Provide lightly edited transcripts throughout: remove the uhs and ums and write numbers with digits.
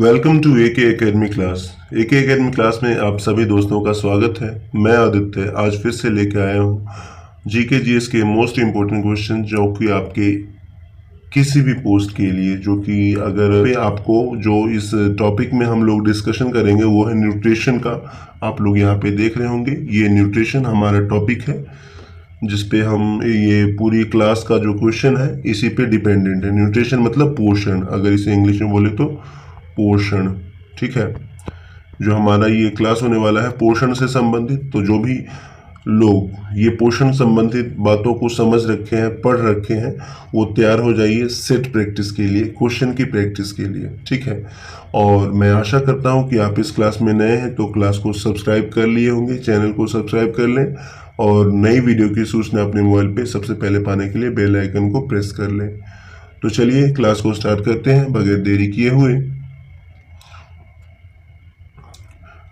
Welcome to ए के academy class. ए के academy class में आप सभी दोस्तों का स्वागत है। मैं आदित्य आज फिर से लेके आया हूँ जीके जीएस के मोस्ट इम्पोर्टेंट क्वेश्चन जो कि आपके किसी भी पोस्ट के लिए, जो कि अगर आपको जो इस टॉपिक में हम लोग डिस्कशन करेंगे वो है न्यूट्रिशन का। आप लोग यहाँ पे देख रहे होंगे, ये न्यूट्रिशन हमारा टॉपिक है जिसपे हम ये पूरी क्लास का जो क्वेश्चन है इसी पे डिपेंडेंट है। न्यूट्रिशन मतलब पोषण, अगर इसे इंग्लिश में बोले तो पोषण। ठीक है, जो हमारा ये क्लास होने वाला है पोषण से संबंधित। तो जो भी लोग ये पोषण संबंधित बातों को समझ रखे हैं, पढ़ रखे हैं, वो तैयार हो जाइए सेट प्रैक्टिस के लिए, क्वेश्चन की प्रैक्टिस के लिए। ठीक है, और मैं आशा करता हूं कि आप इस क्लास में नए हैं तो क्लास को सब्सक्राइब कर लिए होंगे, चैनल को सब्सक्राइब कर लें और नई वीडियो की सूचना अपने मोबाइल पे सबसे पहले पाने के लिए बेल आइकन को प्रेस कर लें। तो चलिए क्लास को स्टार्ट करते हैं बगैर देरी किए हुए।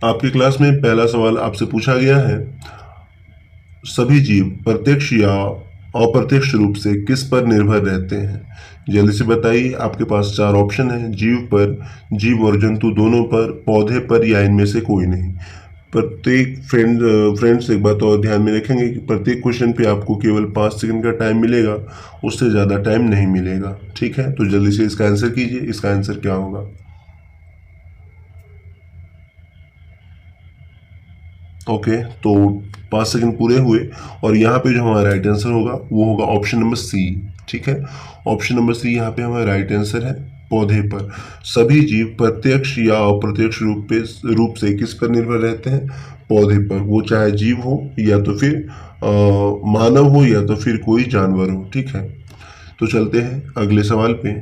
आपकी क्लास में पहला सवाल आपसे पूछा गया है, सभी जीव प्रत्यक्ष या अप्रत्यक्ष रूप से किस पर निर्भर रहते हैं? जल्दी से बताइए। आपके पास चार ऑप्शन है, जीव पर, जीव और जंतु दोनों पर, पौधे पर या इनमें से कोई नहीं। प्रत्येक फ्रेंड्स एक बात और ध्यान में रखेंगे कि प्रत्येक क्वेश्चन पे आपको केवल 5 सेकंड का टाइम मिलेगा, उससे ज़्यादा टाइम नहीं मिलेगा। ठीक है, तो जल्दी से इसका आंसर कीजिए। इसका आंसर क्या होगा? ओके, तो 5 सेकंड पूरे हुए और यहाँ पे जो हमारा राइट आंसर होगा वो होगा ऑप्शन नंबर सी। ठीक है, ऑप्शन नंबर सी यहाँ पे हमारा राइट आंसर है, पौधे पर। सभी जीव प्रत्यक्ष या अप्रत्यक्ष रूप से किस पर निर्भर रहते हैं? पौधे पर। वो चाहे जीव हो या तो फिर मानव हो या तो फिर कोई जानवर हो। ठीक है, तो चलते हैं अगले सवाल पे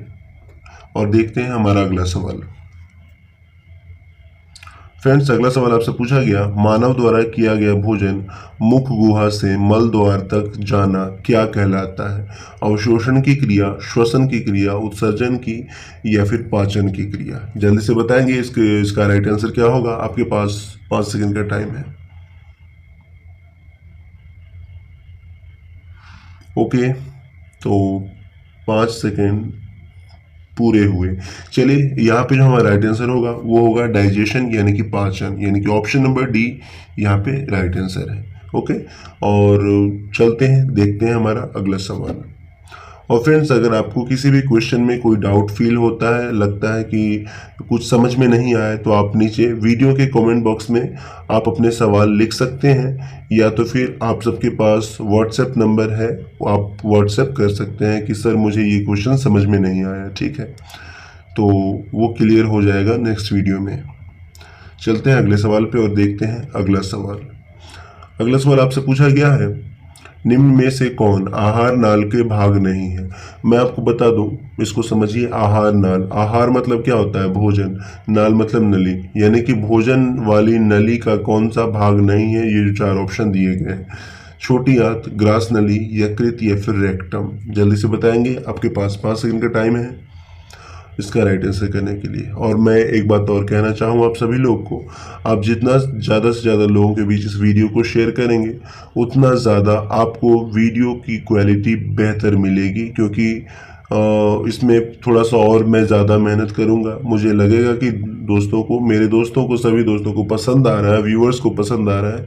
और देखते हैं हमारा अगला सवाल। फ्रेंड्स, अगला सवाल आपसे पूछा गया, मानव द्वारा किया गया भोजन मुख गुहा से मल द्वार तक जाना क्या कहलाता है? अवशोषण की क्रिया, श्वसन की क्रिया, उत्सर्जन की या फिर पाचन की क्रिया? जल्दी से बताएंगे इसका राइट आंसर क्या होगा। आपके पास 5 सेकंड का टाइम है। ओके, तो 5 सेकंड पूरे हुए। चलिए, यहाँ पे जो हमारा राइट आंसर होगा वो होगा डाइजेशन यानी कि पाचन, यानी कि ऑप्शन नंबर डी यहाँ पे राइट आंसर है। ओके, और चलते हैं देखते हैं हमारा अगला सवाल। और फ्रेंड्स, अगर आपको किसी भी क्वेश्चन में कोई डाउट फील होता है, लगता है कि कुछ समझ में नहीं आया, तो आप नीचे वीडियो के कमेंट बॉक्स में आप अपने सवाल लिख सकते हैं, या तो फिर आप सबके पास व्हाट्सएप नंबर है, आप व्हाट्सएप कर सकते हैं कि सर मुझे ये क्वेश्चन समझ में नहीं आया। ठीक है, तो वो क्लियर हो जाएगा नेक्स्ट वीडियो में। चलते हैं अगले सवाल पे और देखते हैं अगला सवाल। अगला सवाल आपसे पूछा गया है, निम्न में से कौन आहार नाल के भाग नहीं है? मैं आपको बता दूं, इसको समझिए। आहार नाल, आहार मतलब क्या होता है? भोजन। नाल मतलब नली, यानी कि भोजन वाली नली का कौन सा भाग नहीं है? ये जो चार ऑप्शन दिए गए हैं, छोटी आंत, ग्रास नली, यकृत या फिर रेक्टम। जल्दी से बताएंगे। आपके पास 5 सेकंड का टाइम है इसका राइट आंसर करने के लिए। और मैं एक बात और कहना चाहूँ आप सभी लोग को, आप जितना ज़्यादा से ज़्यादा लोगों के बीच इस वीडियो को शेयर करेंगे उतना ज़्यादा आपको वीडियो की क्वालिटी बेहतर मिलेगी, क्योंकि इसमें थोड़ा सा और मैं ज़्यादा मेहनत करूँगा। मुझे लगेगा कि दोस्तों को, मेरे दोस्तों को, सभी दोस्तों को पसंद आ रहा है, व्यूअर्स को पसंद आ रहा है,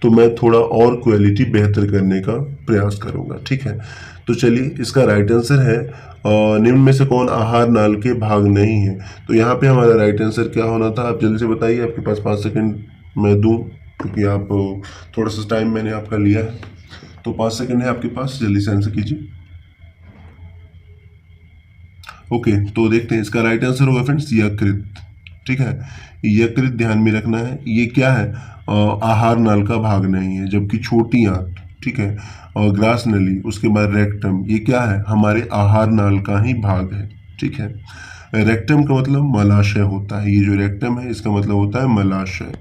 तो मैं थोड़ा और क्वालिटी बेहतर करने का प्रयास करूँगा। ठीक है, तो चलिए, इसका राइट आंसर है निम्न में से कौन आहार नाल के भाग नहीं है? तो यहाँ पे हमारा राइट आंसर क्या होना था? आप जल्दी से बताइए। आपके पास 5 सेकंड मैं दूं, क्योंकि आप थोड़ा सा टाइम मैंने आपका लिया है, तो 5 सेकंड है आपके पास, जल्दी से आंसर कीजिए। ओके, तो देखते हैं इसका राइट आंसर होगा फ्रेंड्स यकृत। ठीक है, यकृत ध्यान में रखना है। ये क्या है? आहार नाल का भाग नहीं है। जबकि छोटी आंत, ठीक है, और ग्रास नली, उसके बाद रेक्टम, ये क्या है? हमारे आहार नाल का ही भाग है। ठीक है, रेक्टम का मतलब मलाशय होता है। ये जो रेक्टम है इसका मतलब होता है मलाशय,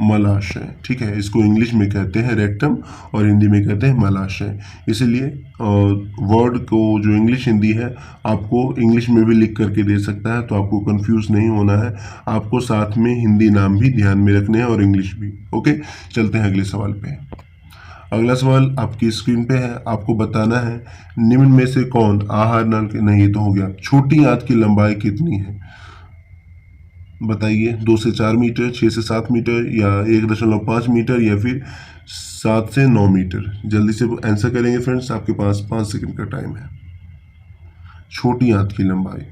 मलाशय। ठीक है, इसको इंग्लिश में कहते हैं रेक्टम और हिंदी में कहते हैं मलाशय। इसीलिए वर्ड को जो इंग्लिश हिंदी है आपको इंग्लिश में भी लिख करके दे सकता है, तो आपको कंफ्यूज नहीं होना है। आपको साथ में हिंदी नाम भी ध्यान में रखने हैं और इंग्लिश भी। ओके, चलते हैं अगले सवाल पे। अगला सवाल आपकी स्क्रीन पे है, आपको बताना है निम्न में से कौन आहार नल के, नहीं ये तो हो गया, छोटी आंत की लंबाई कितनी है? बताइए, 2 से 4 मीटर, 6 से 7 मीटर, या 1.5 मीटर, या फिर 7 से 9 मीटर। जल्दी से आंसर करेंगे फ्रेंड्स, आपके पास 5 सेकंड का टाइम है। छोटी आंत की लंबाई।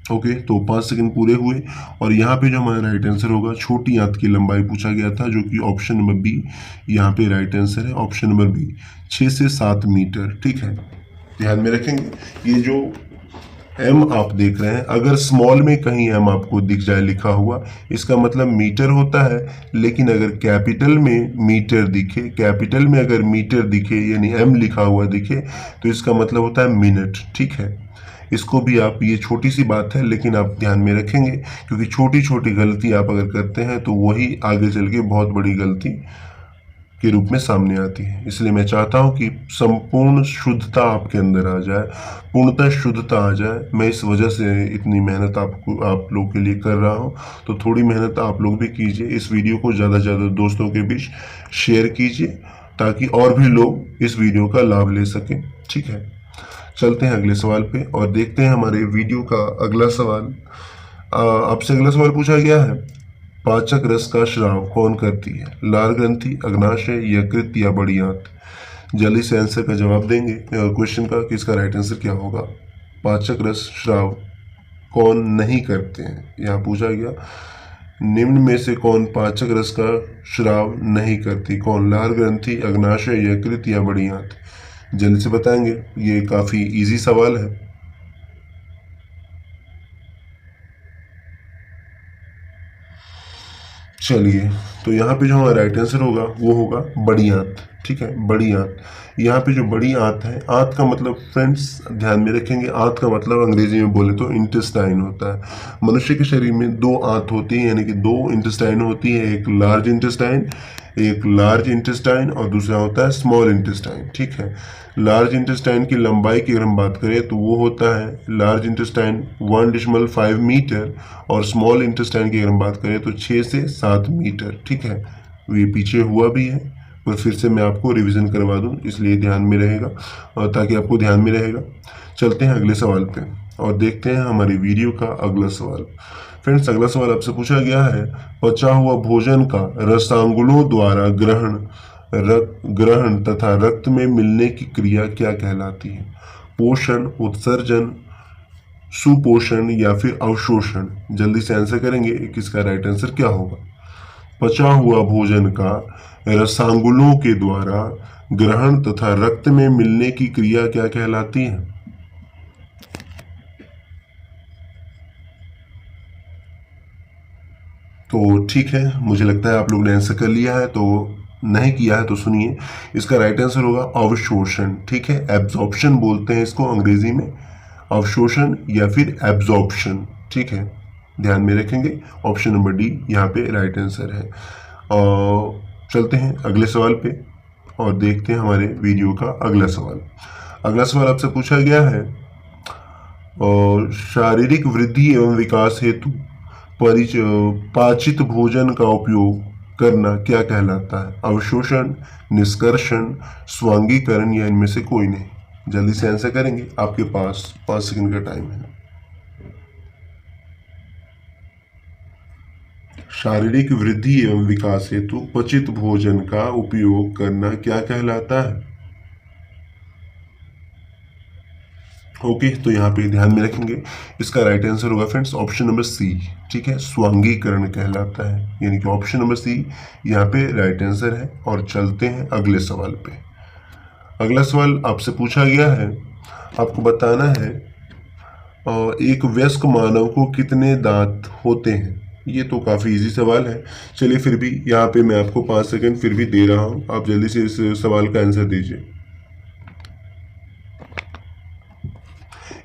ओके, तो 5 सेकंड पूरे हुए। और यहाँ पे जो हमारा राइट आंसर होगा, छोटी आंत की लंबाई पूछा गया था, जो कि ऑप्शन नंबर बी यहाँ पे राइट आंसर है। ऑप्शन नंबर बी 6 से 7 मीटर। ठीक है, ध्यान में रखेंगे। ये जो एम आप देख रहे हैं, अगर स्मॉल में कहीं एम आपको दिख जाए लिखा हुआ, इसका मतलब मीटर होता है। लेकिन अगर कैपिटल में मीटर दिखे, कैपिटल में अगर मीटर दिखे यानी एम लिखा हुआ दिखे, तो इसका मतलब होता है मिनट। ठीक है, इसको भी आप, ये छोटी सी बात है लेकिन आप ध्यान में रखेंगे, क्योंकि छोटी छोटी गलती आप अगर करते हैं तो वही आगे चल के बहुत बड़ी गलती के रूप में सामने आती है। इसलिए मैं चाहता हूं कि संपूर्ण शुद्धता आपके अंदर आ जाए, पूर्णतः शुद्धता आ जाए। मैं इस वजह से इतनी मेहनत आप लोग के लिए कर रहा हूं, तो थोड़ी मेहनत आप लोग भी कीजिए। इस वीडियो को ज़्यादा से ज़्यादा दोस्तों के बीच शेयर कीजिए, ताकि और भी लोग इस वीडियो का लाभ ले सकें। ठीक है, चलते हैं अगले सवाल पे और देखते हैं हमारे वीडियो का अगला सवाल। आपसे अगला सवाल पूछा गया है, पाचक रस का स्राव कौन करती है? लार ग्रंथि, अग्नाशय, यकृत या बड़ी आंत? जल्दी से आंसर का जवाब देंगे क्वेश्चन का कि इसका राइट आंसर क्या होगा। पाचक रस स्राव कौन नहीं करते हैं, यहाँ पूछा गया। निम्न में से कौन पाचक रस का स्राव नहीं करती? कौन? लार ग्रंथि, अग्नाशय, यकृत या बड़ी आंत? जल्दी से बताएंगे। ये काफी इजी सवाल है। चलिए, तो यहाँ पे जो हमारा राइट आंसर होगा वो होगा बड़ी आंत। ठीक है, बड़ी आंत। यहाँ पे जो बड़ी आंत है, आंत का मतलब फ्रेंड्स ध्यान में रखेंगे, आंत का मतलब अंग्रेजी में बोले तो इंटेस्टाइन होता है। मनुष्य के शरीर में 2 आंत होती है, यानी कि 2 इंटेस्टाइन होती है। एक लार्ज इंटेस्टाइन और दूसरा होता है स्मॉल इंटेस्टाइन। ठीक है, लार्ज इंटेस्टाइन की लंबाई की अगर हम बात करें तो वो होता है लार्ज इंटेस्टाइन 1.5 मीटर, और स्मॉल इंटेस्टाइन की अगर हम बात करें तो 6 से 7 मीटर। ठीक है, ये पीछे हुआ भी है, और फिर से मैं आपको रिवीजन करवा दूं, इसलिए ध्यान में रहेगा, और ताकि आपको ध्यान में रहेगा। चलते हैं अगले सवाल पे और देखते हैं हमारी वीडियो का अगला सवाल। फ्रेंड्स, अगला सवाल आपसे पूछा गया है, पचा हुआ भोजन का रसांगुलों द्वारा ग्रहण तथा रक्त में मिलने की क्रिया क्या कहलाती है? पोषण, उत्सर्जन, सुपोषण या फिर अवशोषण? जल्दी से आंसर करेंगे किसका राइट आंसर क्या होगा। पचा हुआ भोजन का रसांगुलों के द्वारा ग्रहण तथा रक्त में मिलने की क्रिया क्या कहलाती है? तो ठीक है, मुझे लगता है आप लोग ने आंसर कर लिया है, तो नहीं किया है तो सुनिए, इसका राइट आंसर होगा अवशोषण। ठीक है, एब्जॉर्प्शन बोलते हैं इसको अंग्रेजी में, अवशोषण या फिर एब्जॉर्प्शन। ठीक है, ध्यान में रखेंगे, ऑप्शन नंबर डी यहाँ पे राइट आंसर है। और चलते हैं अगले सवाल पे और देखते हैं हमारे वीडियो का अगला सवाल। अगला सवाल आपसे पूछा गया है, और शारीरिक वृद्धि एवं विकास हेतु पाचित भोजन का उपयोग करना क्या कहलाता है? अवशोषण, निष्कर्षण, स्वांगीकरण या इनमें से कोई नहीं? जल्दी से आंसर करेंगे, आपके पास 5 सेकंड का टाइम है। शारीरिक वृद्धि एवं विकास हेतु पचित भोजन का उपयोग करना क्या कहलाता है? ओके, तो यहाँ पे ध्यान में रखेंगे, इसका राइट आंसर होगा फ्रेंड्स ऑप्शन नंबर सी। ठीक है, स्वांगीकरण कहलाता है, यानी कि ऑप्शन नंबर सी यहाँ पे राइट आंसर है। और चलते हैं अगले सवाल पे। अगला सवाल आपसे पूछा गया है, आपको बताना है एक वयस्क मानव को कितने दांत होते हैं? ये तो काफ़ी इजी सवाल है। चलिए, फिर भी यहाँ पे मैं आपको 5 सेकंड फिर भी दे रहा हूँ, आप जल्दी से इस सवाल का आंसर दीजिए।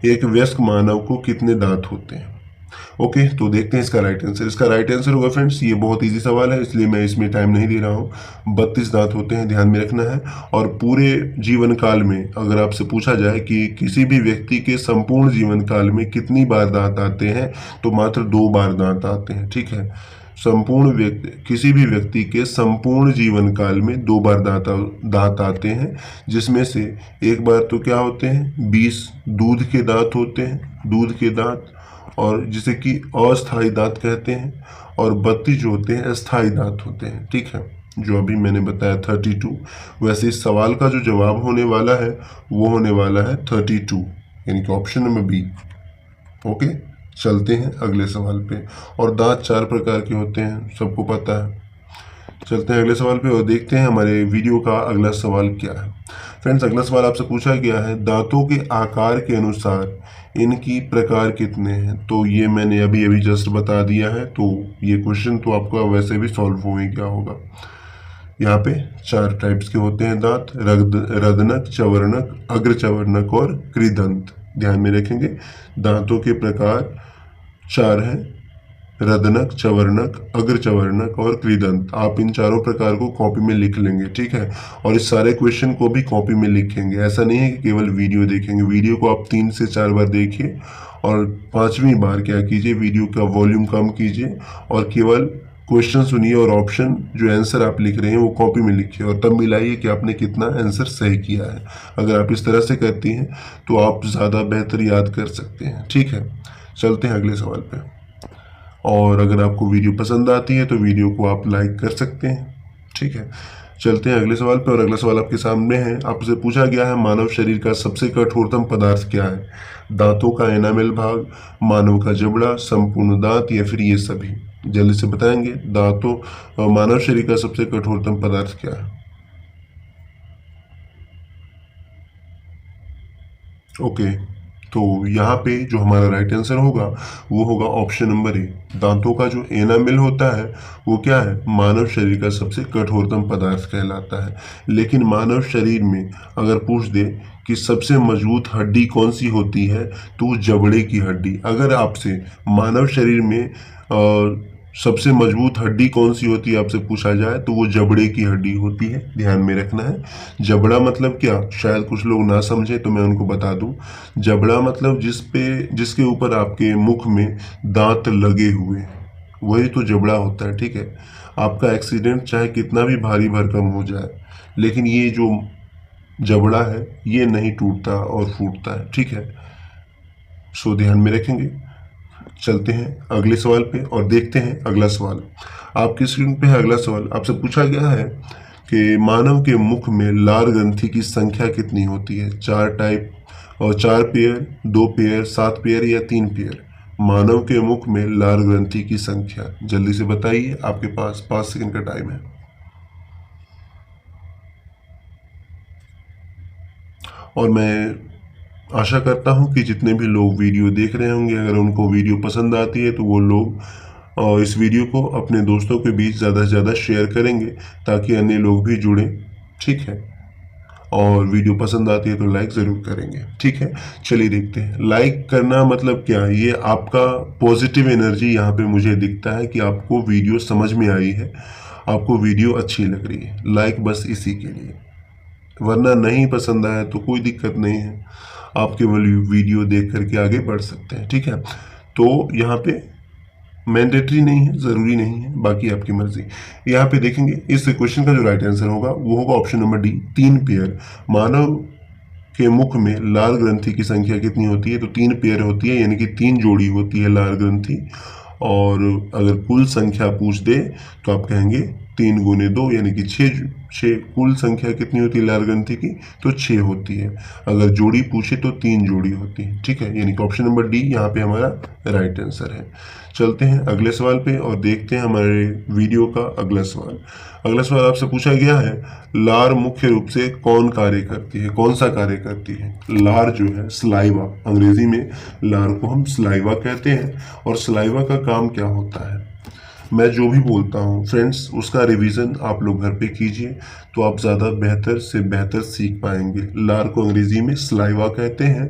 एक वयस्क मानव को कितने दांत होते हैं? ओके, तो देखते हैं इसका राइट आंसर। इसका राइट आंसर होगा फ्रेंड्स, ये बहुत इजी सवाल है इसलिए मैं इसमें टाइम नहीं दे रहा हूँ। 32 दांत होते हैं, ध्यान में रखना है। और पूरे जीवन काल में अगर आपसे पूछा जाए कि किसी भी व्यक्ति के संपूर्ण जीवन काल में कितनी बार दांत आते हैं, तो मात्र 2 बार दांत आते हैं। ठीक है, संपूर्ण व्यक्ति, किसी भी व्यक्ति के संपूर्ण जीवन काल में 2 बार दांत आते हैं, जिसमें से एक बार तो क्या होते हैं, 20 दूध के दांत होते हैं, दूध के दांत, और जिसे कि अस्थायी दांत कहते हैं, और 32 जो होते हैं अस्थायी दांत होते हैं। ठीक है, जो अभी मैंने बताया 32। वैसे इस सवाल का जो जवाब होने वाला है वो होने वाला है 32, यानी कि ऑप्शन नंबर बी। ओके, चलते हैं अगले सवाल पे। और दांत 4 प्रकार के होते हैं, सबको पता है। चलते हैं अगले सवाल पे और देखते हैं हमारे वीडियो का अगला सवाल क्या है। फ्रेंड्स, अगला सवाल आपसे पूछा गया है, दांतों के आकार के अनुसार इनकी प्रकार कितने हैं। तो ये मैंने अभी अभी जस्ट बता दिया है, तो ये क्वेश्चन तो आपका वैसे भी सॉल्व हो ही गया होगा। यहाँ पे 4 टाइप्स के होते हैं दांत, रदनक, चवर्णक, अग्रचवर्णक और कृदंत। ध्यान में रखेंगे, दांतों के प्रकार 4 हैं, रदनक, चवर्णक, अग्रचवर्णक और कृदंत। आप इन चारों प्रकार को कॉपी में लिख लेंगे। ठीक है, और इस सारे क्वेश्चन को भी कॉपी में लिखेंगे। ऐसा नहीं है कि केवल वीडियो देखेंगे, वीडियो को आप 3 से 4 बार देखिए, और 5वीं बार क्या कीजिए, वीडियो का वॉल्यूम कम कीजिए और केवल क्वेश्चन सुनिए और ऑप्शन जो आंसर आप लिख रहे हैं वो कॉपी में लिखिए, और तब मिलाइए कि आपने कितना आंसर सही किया है। अगर आप इस तरह से करती हैं तो आप ज़्यादा बेहतर याद कर सकते हैं। ठीक है, चलते हैं अगले सवाल पे। और अगर आपको वीडियो पसंद आती है तो वीडियो को आप लाइक कर सकते हैं। ठीक है, चलते हैं अगले सवाल पे। और अगला सवाल आपके सामने है, आपसे पूछा गया है, मानव शरीर का सबसे कठोरतम पदार्थ क्या है। दांतों का एनामेल भाग, मानव का जबड़ा, संपूर्ण दांत, या फिर ये सभी। जल्दी से बताएंगे, दांतों मानव शरीर का सबसे कठोरतम पदार्थ क्या है। ओके, तो यहाँ पे जो हमारा राइट आंसर होगा वो होगा ऑप्शन नंबर ए। दांतों का जो एनामेल होता है वो क्या है, मानव शरीर का सबसे कठोरतम पदार्थ कहलाता है। लेकिन मानव शरीर में अगर पूछ दे कि सबसे मजबूत हड्डी कौन सी होती है, तो जबड़े की हड्डी। अगर आपसे मानव शरीर में सबसे मजबूत हड्डी कौन सी होती है आपसे पूछा जाए, तो वो जबड़े की हड्डी होती है। ध्यान में रखना है। जबड़ा मतलब क्या, शायद कुछ लोग ना समझे तो मैं उनको बता दूं। जबड़ा मतलब जिसके ऊपर आपके मुख में दांत लगे हुए, वही तो जबड़ा होता है। ठीक है, आपका एक्सीडेंट चाहे कितना भी भारी भरकम हो जाए, लेकिन ये जो जबड़ा है ये नहीं टूटता और फूटता है। ठीक है, सो ध्यान में रखेंगे। चलते हैं अगले सवाल पे और देखते हैं अगला सवाल। आपकी स्क्रीन पे है अगला सवाल। आपसे पूछा गया है कि मानव के मुख में लार ग्रंथि की संख्या कितनी होती है। 4 टाइप, और 4 पेयर, 2 पेयर, 7 पेयर या 3 पेयर। मानव के मुख में लार ग्रंथि की संख्या जल्दी से बताइए, आपके पास 5 सेकंड का टाइम है। और मैं आशा करता हूं कि जितने भी लोग वीडियो देख रहे होंगे, अगर उनको वीडियो पसंद आती है तो वो लोग इस वीडियो को अपने दोस्तों के बीच ज़्यादा से ज़्यादा शेयर करेंगे, ताकि अन्य लोग भी जुड़ें। ठीक है, और वीडियो पसंद आती है तो लाइक ज़रूर करेंगे। ठीक है, चलिए देखते हैं। लाइक करना मतलब क्या, ये आपका पॉजिटिव एनर्जी यहाँ पे मुझे दिखता है कि आपको वीडियो समझ में आई है, आपको वीडियो अच्छी लग रही है। लाइक बस इसी के लिए, वरना नहीं पसंद आया तो कोई दिक्कत नहीं है, आप केवल वीडियो देख करके आगे बढ़ सकते हैं। ठीक है, तो यहाँ पे मैंडेटरी नहीं है, ज़रूरी नहीं है, बाकी आपकी मर्जी। यहाँ पे देखेंगे इस क्वेश्चन का जो राइट आंसर होगा वो होगा ऑप्शन नंबर डी, 3 पेयर। मानव के मुख में लार ग्रंथि की संख्या कितनी होती है, तो 3 पेयर होती है, यानी कि 3 जोड़ी होती है लार ग्रंथि। और अगर कुल संख्या पूछ दे तो आप कहेंगे 3 गुने 2, यानी कि 6। कुल संख्या कितनी होती है लार ग्रंथि की, तो 6 होती है। अगर जोड़ी पूछे तो 3 जोड़ी होती है। ठीक है, यानी कि ऑप्शन नंबर डी यहाँ पे हमारा राइट आंसर है। चलते हैं अगले सवाल पे और देखते हैं हमारे वीडियो का अगला सवाल। अगला सवाल आपसे पूछा गया है, लार मुख्य रूप से कौन कार्य करती है, कौन सा कार्य करती है। लार जो है, स्लाइवा, अंग्रेजी में लार को हम स्लाइवा कहते हैं। और स्लाइवा का काम क्या होता है, मैं जो भी बोलता हूँ फ्रेंड्स उसका रिवीजन आप लोग घर पे कीजिए, तो आप ज़्यादा बेहतर से बेहतर सीख पाएंगे। लार को अंग्रेजी में स्लाइवा कहते हैं।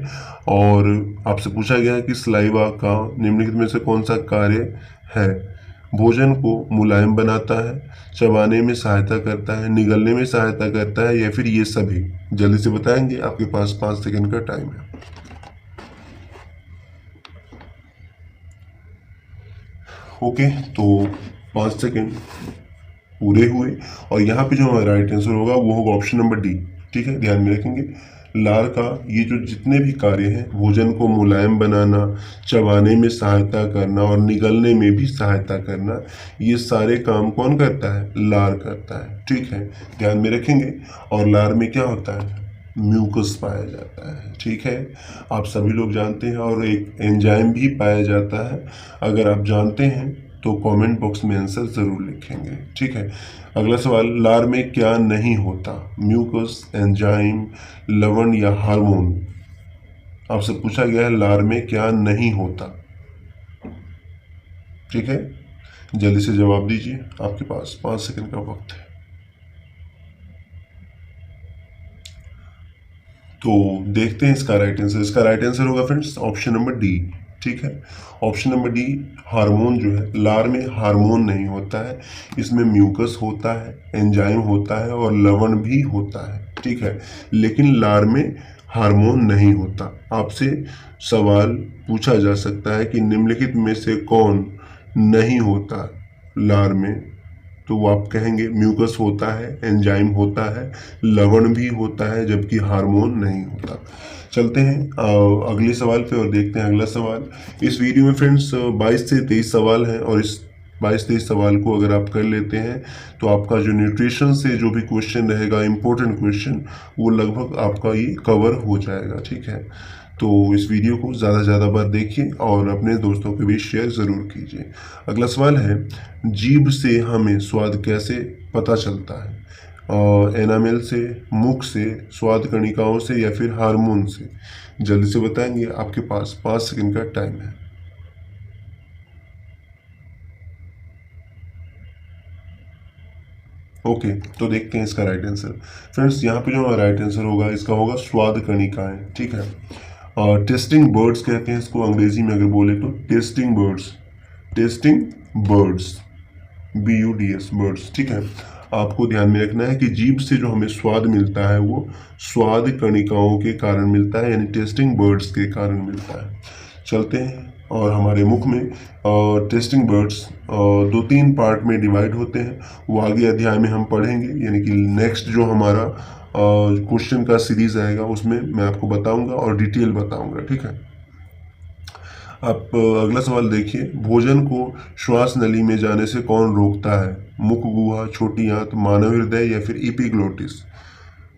और आपसे पूछा गया है कि स्लाइवा का निम्नलिखित में से कौन सा कार्य है। भोजन को मुलायम बनाता है, चबाने में सहायता करता है, निगलने में सहायता करता है, या फिर ये सभी। जल्दी से बताएंगे, आपके पास 5 सेकंड का टाइम है। ओके, तो 5 सेकेंड पूरे हुए। और यहाँ पे जो हमारा राइट आंसर होगा वो होगा ऑप्शन नंबर डी। ठीक है, ध्यान में रखेंगे। लार का ये जो जितने भी कार्य हैं, भोजन को मुलायम बनाना, चबाने में सहायता करना और निगलने में भी सहायता करना, ये सारे काम कौन करता है? लार करता है। ठीक है, ध्यान में रखेंगे। और लार में क्या होता है? म्यूकस पाया जाता है। ठीक है, आप सभी लोग जानते हैं। और एक एंजाइम भी पाया जाता है। अगर आप जानते हैं तो कमेंट बॉक्स में आंसर ज़रूर लिखेंगे। ठीक है, अगला सवाल, लार में क्या नहीं होता? म्यूकस, एंजाइम, लवण या हार्मोन? आपसे पूछा गया है लार में क्या नहीं होता। ठीक है, जल्दी से जवाब दीजिए, आपके पास 5 सेकंड का वक्त है। तो देखते हैं इसका राइट आंसर। इसका राइट आंसर होगा फ्रेंड्स ऑप्शन नंबर डी। ठीक है, ऑप्शन नंबर डी, हार्मोन जो है, लार में हार्मोन नहीं होता है। इसमें म्यूकस होता है, एंजाइम होता है और लवण भी होता है। ठीक है, लेकिन लार में हार्मोन नहीं होता। आपसे सवाल पूछा जा सकता है कि निम्नलिखित में से कौन नहीं होता लार में, तो वो आप कहेंगे म्यूकस होता है, एंजाइम होता है, लवण भी होता है, जबकि हार्मोन नहीं होता। चलते हैं अगले सवाल पे और देखते हैं अगला सवाल। इस वीडियो में फ्रेंड्स 22 से 23 सवाल हैं और इस 22-23 सवाल को अगर आप कर लेते हैं तो आपका जो न्यूट्रिशन से जो भी क्वेश्चन रहेगा, इंपॉर्टेंट क्वेश्चन, वो लगभग आपका ये कवर हो जाएगा। ठीक है, तो इस वीडियो को ज़्यादा से ज़्यादा बार देखिए और अपने दोस्तों के बीच शेयर ज़रूर कीजिए। अगला सवाल है, जीभ से हमें स्वाद कैसे पता चलता है? एनामेल से, मुख से, स्वाद कणिकाओं से या फिर हार्मोन से? जल्दी से बताएंगे, आपके पास 5 सेकंड का टाइम है। ओके, तो देखते हैं इसका राइट आंसर। फ्रेंड्स, यहाँ पे जो राइट आंसर होगा इसका होगा स्वाद कणिकाएं। ठीक है, टेस्टिंग बर्ड्स कहते हैं इसको अंग्रेजी में अगर बोले तो, testing birds, testing birds, BUDS, birds. ठीक है, आपको ध्यान में रखना है कि जीभ से जो हमें स्वाद मिलता है वो स्वाद कणिकाओं के कारण मिलता है, यानी टेस्टिंग बर्ड्स के कारण मिलता है। चलते हैं और हमारे मुख में टेस्टिंग बर्ड्स 2-3 पार्ट में डिवाइड होते हैं, वो आगे अध्याय में हम पढ़ेंगे। यानी कि नेक्स्ट जो हमारा क्वेश्चन का सीरीज आएगा उसमें मैं आपको बताऊंगा और डिटेल बताऊंगा। ठीक है, आप अगला सवाल देखिए, भोजन को श्वास नली में जाने से कौन रोकता है? मुख गुहा, छोटी आंत, मानव हृदय या फिर एपिग्लोटिस?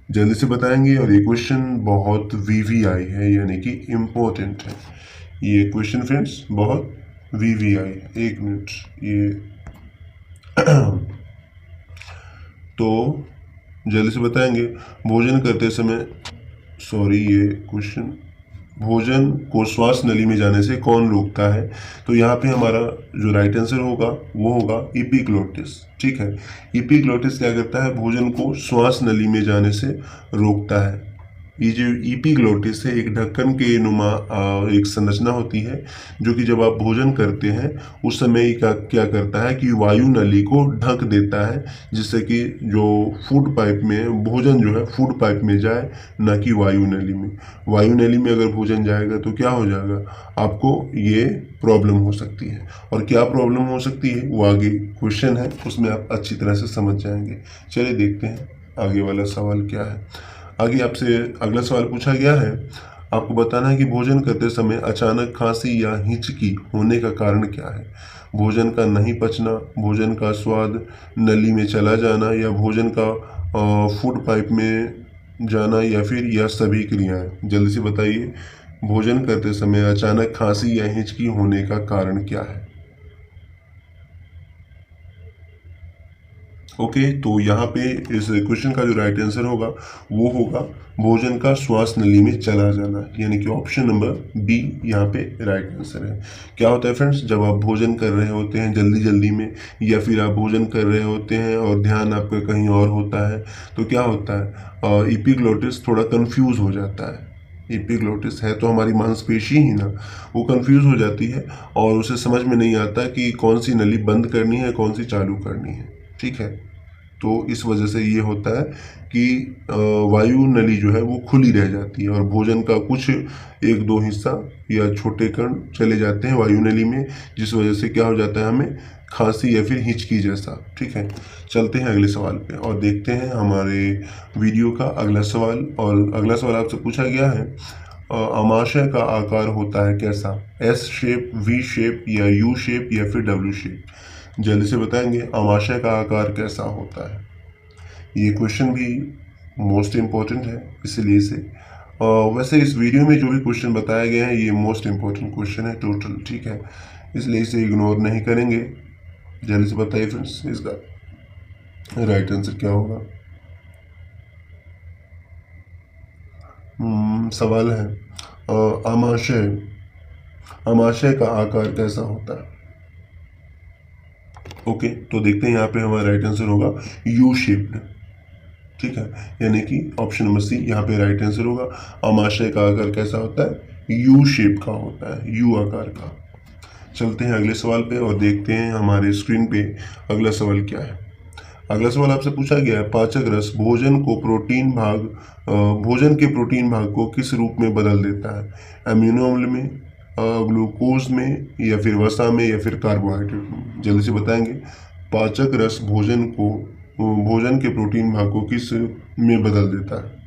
जल्दी से बताएंगे। और ये क्वेश्चन बहुत VVI है, यानी कि इम्पोर्टेंट है ये क्वेश्चन फ्रेंड्स, बहुत VVI। एक मिनट, ये तो जल्दी से बताएंगे, भोजन करते समय, सॉरी ये क्वेश्चन, भोजन को श्वास नली में जाने से कौन रोकता है? तो यहाँ पे हमारा जो राइट आंसर होगा वो होगा एपिग्लोटिस। ठीक है, एपिग्लोटिस क्या करता है? भोजन को श्वास नली में जाने से रोकता है। ये जो एपिग्लोटिस है, एक ढक्कन के नुमा एक संरचना होती है, जो कि जब आप भोजन करते हैं उस समय क्या करता है कि वायु नली को ढक देता है, जिससे कि जो फूड पाइप में भोजन जो है फूड पाइप में जाए, ना कि वायु नली में। वायु नली में अगर भोजन जाएगा तो क्या हो जाएगा? आपको ये प्रॉब्लम हो सकती है। और क्या प्रॉब्लम हो सकती है वो आगे क्वेश्चन है, उसमें आप अच्छी तरह से समझ जाएंगे। चलिए देखते हैं आगे वाला सवाल क्या है। आगे आपसे अगला सवाल पूछा गया है, आपको बताना है कि भोजन करते समय अचानक खांसी या हिचकी होने का कारण क्या है? भोजन का नहीं पचना, भोजन का स्वाद नली में चला जाना, या भोजन का फूड पाइप में जाना, या फिर यह सभी क्रियाएं? जल्दी से बताइए, भोजन करते समय अचानक खांसी या हिचकी होने का कारण क्या है? ओके, तो यहाँ पे इस क्वेश्चन का जो राइट आंसर होगा वो होगा भोजन का श्वास नली में चला जाना, यानी कि ऑप्शन नंबर बी यहाँ पे राइट आंसर है। क्या होता है फ्रेंड्स, जब आप भोजन कर रहे होते हैं जल्दी जल्दी में, या फिर आप भोजन कर रहे होते हैं और ध्यान आपका कहीं और होता है, तो क्या होता है, एपिग्लोटिस थोड़ा कंफ्यूज हो जाता है। एपिग्लोटिस है तो हमारी मांसपेशी ही ना, वो कंफ्यूज हो जाती है और उसे समझ में नहीं आता कि कौन सी नली बंद करनी है, कौन सी चालू करनी है। ठीक है, तो इस वजह से ये होता है कि वायु नली जो है वो खुली रह जाती है और भोजन का कुछ एक दो हिस्सा या छोटे कण चले जाते हैं वायु नली में, जिस वजह से क्या हो जाता है हमें खांसी या फिर हिचकी जैसा। ठीक है, चलते हैं अगले सवाल पे और देखते हैं हमारे वीडियो का अगला सवाल। और अगला सवाल आपसे पूछा गया है आमाशय का आकार होता है कैसा, एस शेप, वी शेप या यू शेप या फिर डब्ल्यू शेप। जल्दी से बताएंगे आमाशय का आकार कैसा होता है। ये क्वेश्चन भी मोस्ट इम्पोर्टेंट है, इसलिए इसे वैसे इस वीडियो में जो भी क्वेश्चन बताया गया है ये मोस्ट इम्पोर्टेंट क्वेश्चन है टोटल। ठीक है, इसलिए इसे इग्नोर नहीं करेंगे। जल्दी से बताइए फ्रेंड्स इसका राइट आंसर क्या होगा। सवाल है आमाशय का आकार कैसा होता है। ओके, तो देखते हैं यहाँ पे हमारा राइट आंसर होगा यू शेप्ड। ठीक है, यानी कि ऑप्शन नंबर सी यहाँ पे राइट आंसर होगा। आमाशय का आकार कैसा होता है, यू शेप का होता है, यू आकार का। चलते हैं अगले सवाल पे और देखते हैं हमारे स्क्रीन पे अगला सवाल क्या है। अगला सवाल आपसे पूछा गया है पाचक रस भोजन के प्रोटीन भाग को किस रूप में बदल देता है, अमीनो अम्ल में, ग्लूकोज में या फिर वसा में या फिर कार्बोहाइड्रेट में। जल्दी से बताएंगे पाचक रस भोजन के प्रोटीन भाग को किस में बदल देता है।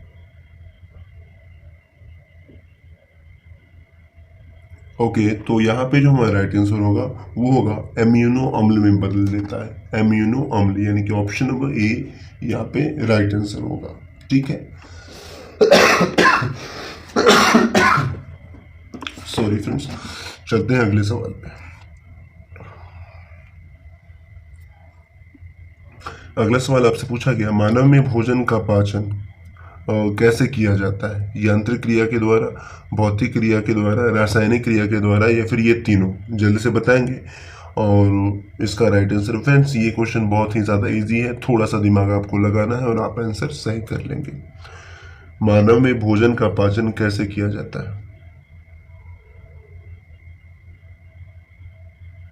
ओके, तो यहाँ पे जो हमारा राइट आंसर होगा वो होगा एम्यूनो अम्ल में बदल देता है, एम्यूनो अम्ल, यानी कि ऑप्शन नंबर ए यहाँ पे राइट आंसर होगा। ठीक है, सॉरी फ्रेंड्स, चलते हैं अगले सवाल पे। अगला सवाल आपसे पूछा गया मानव में भोजन का पाचन कैसे किया जाता है, यांत्रिक क्रिया के द्वारा, भौतिक क्रिया के द्वारा, रासायनिक क्रिया के द्वारा या फिर ये तीनों। जल्दी से बताएंगे और इसका राइट आंसर। फ्रेंड्स ये क्वेश्चन बहुत ही ज़्यादा इजी है, थोड़ा सा दिमाग आपको लगाना है और आप आंसर सही कर लेंगे। मानव में भोजन का पाचन कैसे किया जाता है,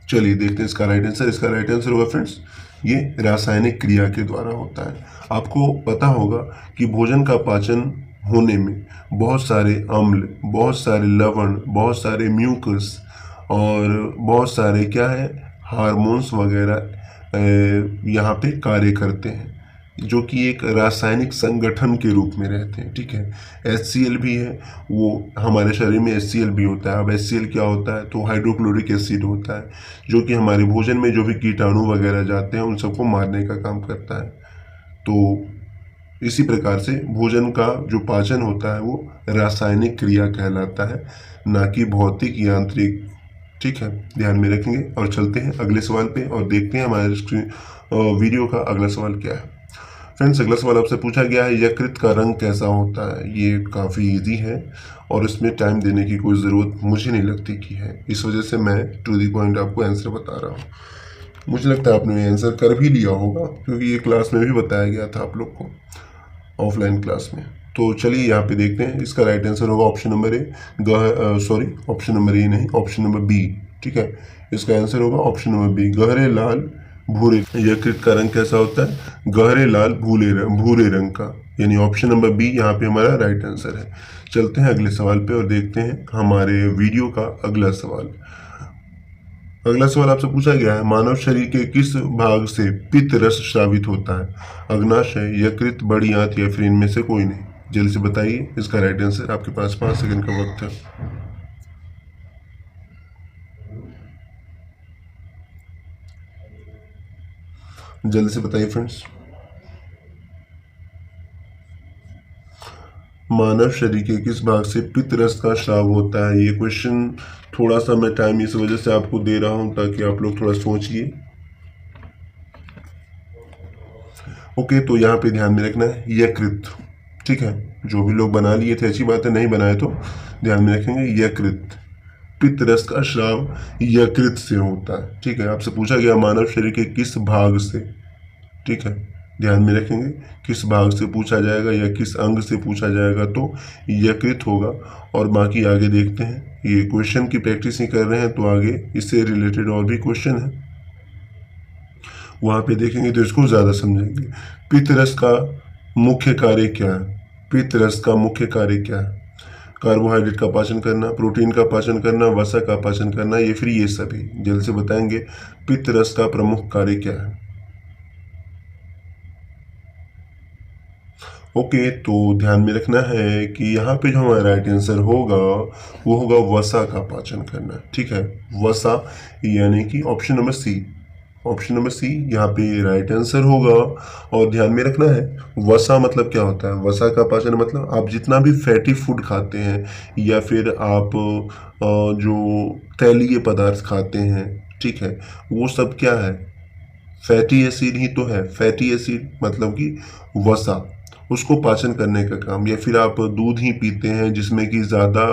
चलिए देखते हैं इसका राइट आंसर। इसका राइट आंसर होगा फ्रेंड्स ये रासायनिक क्रिया के द्वारा होता है। आपको पता होगा कि भोजन का पाचन होने में बहुत सारे अम्ल, बहुत सारे लवण, बहुत सारे म्यूकस और बहुत सारे क्या है हार्मोन्स वगैरह यहाँ पे कार्य करते हैं, जो कि एक रासायनिक संगठन के रूप में रहते हैं। ठीक है, HCl भी है, वो हमारे शरीर में HCl भी होता है। अब HCl क्या होता है, तो हाइड्रोक्लोरिक एसिड होता है, जो कि हमारे भोजन में जो भी कीटाणु वगैरह जाते हैं उन सबको मारने का काम करता है। तो इसी प्रकार से भोजन का जो पाचन होता है वो रासायनिक क्रिया कहलाता है, ना कि भौतिक यांत्रिक। ठीक है, ध्यान में रखेंगे और चलते हैं अगले सवाल पे और देखते हैं हमारे वीडियो का अगला सवाल क्या है। फ्रेंड्स अगला सवाल आपसे पूछा गया है यकृत का रंग कैसा होता है। ये काफ़ी इजी है और इसमें टाइम देने की कोई ज़रूरत मुझे नहीं लगती कि है, इस वजह से मैं टू दी पॉइंट आपको आंसर बता रहा हूँ। मुझे लगता है आपने ये आंसर कर भी लिया होगा, क्योंकि ये क्लास में भी बताया गया था आप लोग को ऑफलाइन क्लास में। तो चलिए यहाँ पे देखते हैं, इसका राइट आंसर होगा option number A, option number A नहीं, ऑप्शन नंबर बी। ठीक है, इसका आंसर होगा ऑप्शन नंबर बी, गहरे लाल भूरे। यकृत का रंग कैसा होता है, गहरे लाल भूरे रंग का, यानी ऑप्शन नंबर बी यहाँ पे हमारा राइट आंसर है। चलते हैं अगले सवाल पे और देखते हैं हमारे वीडियो का अगला सवाल। अगला सवाल आपसे पूछा गया है मानव शरीर के किस भाग से पित्त रस स्रावित होता है, अग्नाशय, यकृत, बड़ी आंत या फिर इनमें से कोई नहीं। जल्दी से बताइए इसका राइट आंसर। आपके पास 5 सेकंड का वक्त है। जल्दी से बताइए फ्रेंड्स। मानव शरीर के किस भाग से पित्त रस का स्राव होता है। ये क्वेश्चन थोड़ा सा मैं टाइम इस वजह से आपको दे रहा हूं ताकि आप लोग थोड़ा सोचिए। ओके, तो यहाँ पे ध्यान में रखना है यकृत। ठीक है, जो भी लोग बना लिए थे अच्छी बात है, नहीं बनाए तो ध्यान में रखेंगे यकृत। पित्त रस का स्राव यकृत से होता है। ठीक है, आपसे पूछा गया मानव शरीर के किस भाग से। ठीक है, ध्यान में रखेंगे किस भाग से पूछा जाएगा या किस अंग से पूछा जाएगा, तो यकृत होगा। और बाकी आगे देखते हैं, ये क्वेश्चन की प्रैक्टिस ही कर रहे हैं तो आगे इससे रिलेटेड और भी क्वेश्चन है वहाँ पे देखेंगे तो इसको ज़्यादा समझेंगे। पित्तरस का मुख्य कार्य क्या है? पित्तरस का मुख्य कार्य क्या है? कार्बोहाइड्रेट का पाचन करना, प्रोटीन का पाचन करना, वसा का पाचन करना, ये फिर ये सभी। जल्द से बताएंगे पित्तरस का प्रमुख कार्य क्या है। ओके, तो ध्यान में रखना है कि यहाँ पे जो हमारा राइट आंसर होगा वो होगा वसा का पाचन करना। ठीक है, वसा यानी कि option number C. Option number C यहाँ पे राइट आंसर होगा। और ध्यान में रखना है वसा मतलब क्या होता है। वसा का पाचन मतलब आप जितना भी फैटी फूड खाते हैं या फिर आप जो तैलीय पदार्थ खाते हैं, ठीक है, वो सब क्या है, फैटी एसिड ही तो है। फैटी एसिड मतलब कि वसा, उसको पाचन करने का काम। या फिर आप दूध ही पीते हैं जिसमें कि ज़्यादा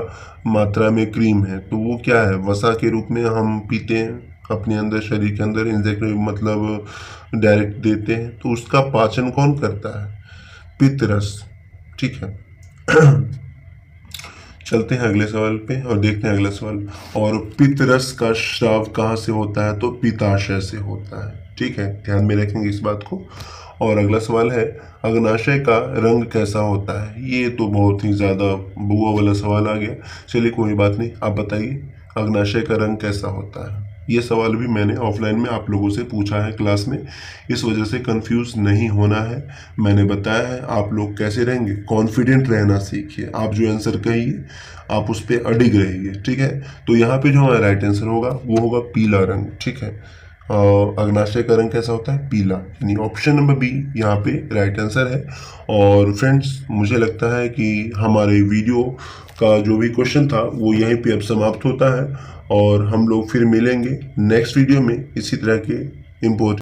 मात्रा में क्रीम है, तो वो क्या है, वसा के रूप में हम पीते हैं, अपने अंदर शरीर के अंदर इंजेक्ट मतलब डायरेक्ट देते हैं। तो उसका पाचन कौन करता है? पित्तरस। ठीक है। चलते हैं अगले सवाल पे और देखते हैं अगला सवाल। और पित्तरस का स्राव कहाँ से होता है? तो पित्ताशय से होता है। ठीक है, ध्यान में रखेंगे इस बात को। और अगला सवाल है अग्नाशय का रंग कैसा होता है? ये तो बहुत ही ज़्यादा बुआ वाला सवाल आ गया। चलिए कोई बात नहीं, आप बताइए अग्नाशय का रंग कैसा होता है। ये सवाल भी मैंने ऑफलाइन में आप लोगों से पूछा है क्लास में, इस वजह से कंफ्यूज नहीं होना है। मैंने बताया है आप लोग कैसे रहेंगे, कॉन्फिडेंट रहना सीखिए। आप जो आंसर कहिए आप उस पर अडिग रहिए। ठीक है, तो यहाँ पे जो हमारा राइट आंसर होगा वो होगा पीला रंग। ठीक है, अग्नाशय का रंग कैसा होता है? पीला, यानी ऑप्शन नंबर बी यहाँ पे राइट आंसर है। और फ्रेंड्स, मुझे लगता है कि हमारे वीडियो का जो भी क्वेश्चन था वो यहीं पे अब समाप्त होता है। और हम लोग फिर मिलेंगे नेक्स्ट वीडियो में इसी तरह के इम्पोर्टेंट